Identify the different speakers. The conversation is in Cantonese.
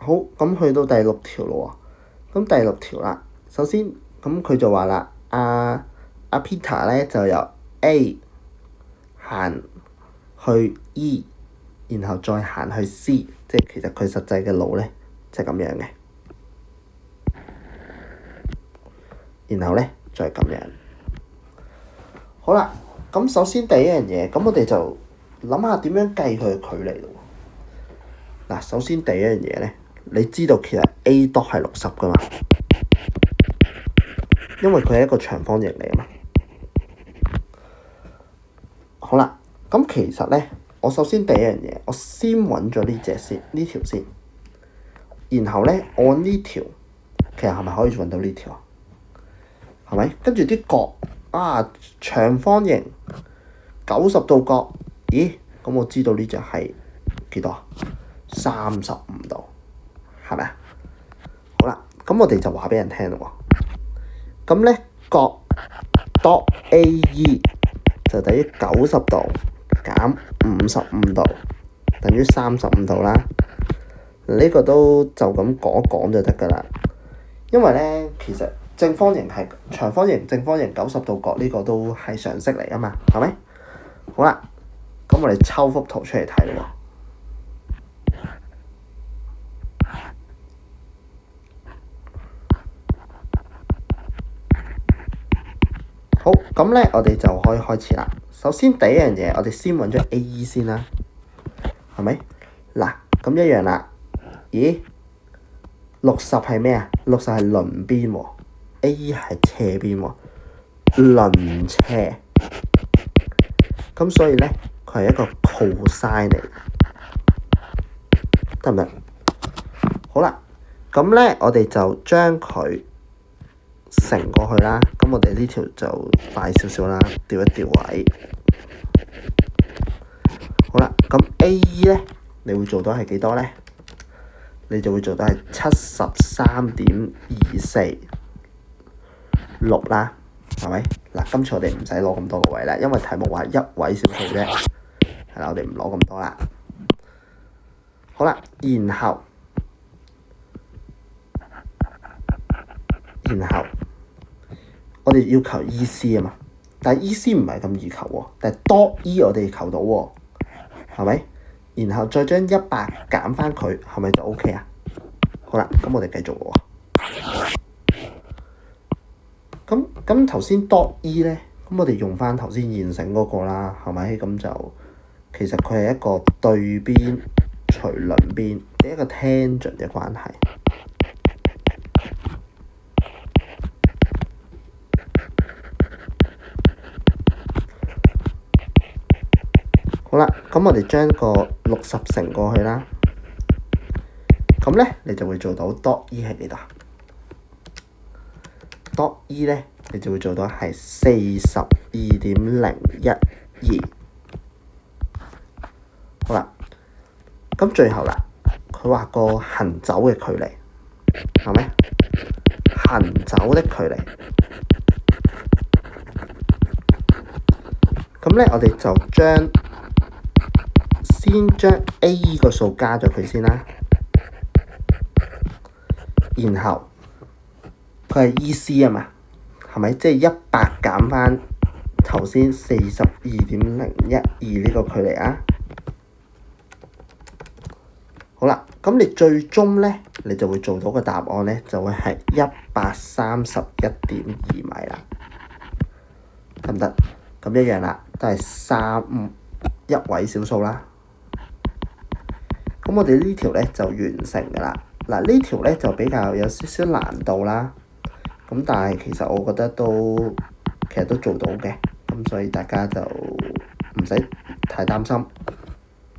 Speaker 1: 好，咁去到第六條咯喎。咁第六條啦，首先咁佢就話啦，阿 Peter 咧就由 A 行去 E， 然後再行去 C， 即係其實佢實際嘅路咧就係咁樣嘅。然後咧再咁樣。好啦，咁首先第一樣嘢，咁我哋就諗下點樣計佢嘅距離咯。嗱，首先第一樣嘢咧，你知道其實 A 都係60噶嘛，因為佢係一個長方形嚟啊嘛。好啦，咁其實咧，我首先第一樣嘢，我先揾咗呢隻先，呢條先，然後咧按呢條，其實係咪可以揾到呢條啊？係咪？跟住啲角啊，長方形90度角，咦？咁我知道呢隻係幾多啊？35度，係咪啊？好啦，咁我哋就話俾人聽咯喎。咁咧角 dot AE 就等於90度減55度，等於35度啦。呢個都就咁講一講就得㗎啦。因為咧，其實正方形係長方形、正方形90度角呢個都係常識嚟啊嘛，係咪？好啦，咁我哋抽幅圖出嚟睇咯喎。好，咁咧我哋就可以開始啦。首先第一樣嘢，我哋先揾咗 AE 先啦，係咪？嗱，咁一樣啦。咦？60係咩啊？60係鄰邊喎，AE 係斜邊喎，鄰斜。咁所以咧，佢係一個 cosine 嚟，得唔得？好啦，咁咧我哋就將佢乘過去啦。咁我哋呢條就快少少啦，調一調位。好啦，咁 AE 咧，你會做到係幾多咧？你就會做到係73.246啦，係咪？嗱，今次我哋唔使攞咁多個位啦，因為題目話一位小數啫。係啦，我哋唔攞咁多啦。好啦，然後我哋要求 EC 啊嘛，但係 EC 唔係咁易求喎，但係 dot E 我哋求到喎，係咪？然後再將100減翻佢，係咪就 OK 啊？好啦，咁我哋繼續喎。咁頭先 dot E 咧，咁我哋用翻頭先現成嗰個啦，係咪？咁就其實佢係一個對邊除鄰邊嘅一個 tangent 嘅關係。好啦，咁我哋將個60乘過去啦，咁咧你就會做到 dot E 係幾多？dot E 咧，你就會做到係42.012。好啦，咁最後啦，佢話個行走嘅距離係咪？行走的距離，咁咧我哋就先將 AE 個數加咗佢先啦，然後佢係 EC 啊嘛，係咪？即係100減翻頭先42.012呢個距離啊。好啦，咁你最終咧，你就會做到個答案咧，就會係131.2米啦，得唔得？咁一樣啦，都係一位小數啦。咁我哋呢條咧就完成㗎啦。嗱，呢條咧就比較有少少難度啦。咁但係其實我覺得其實都做到嘅。咁所以大家就唔使太擔心。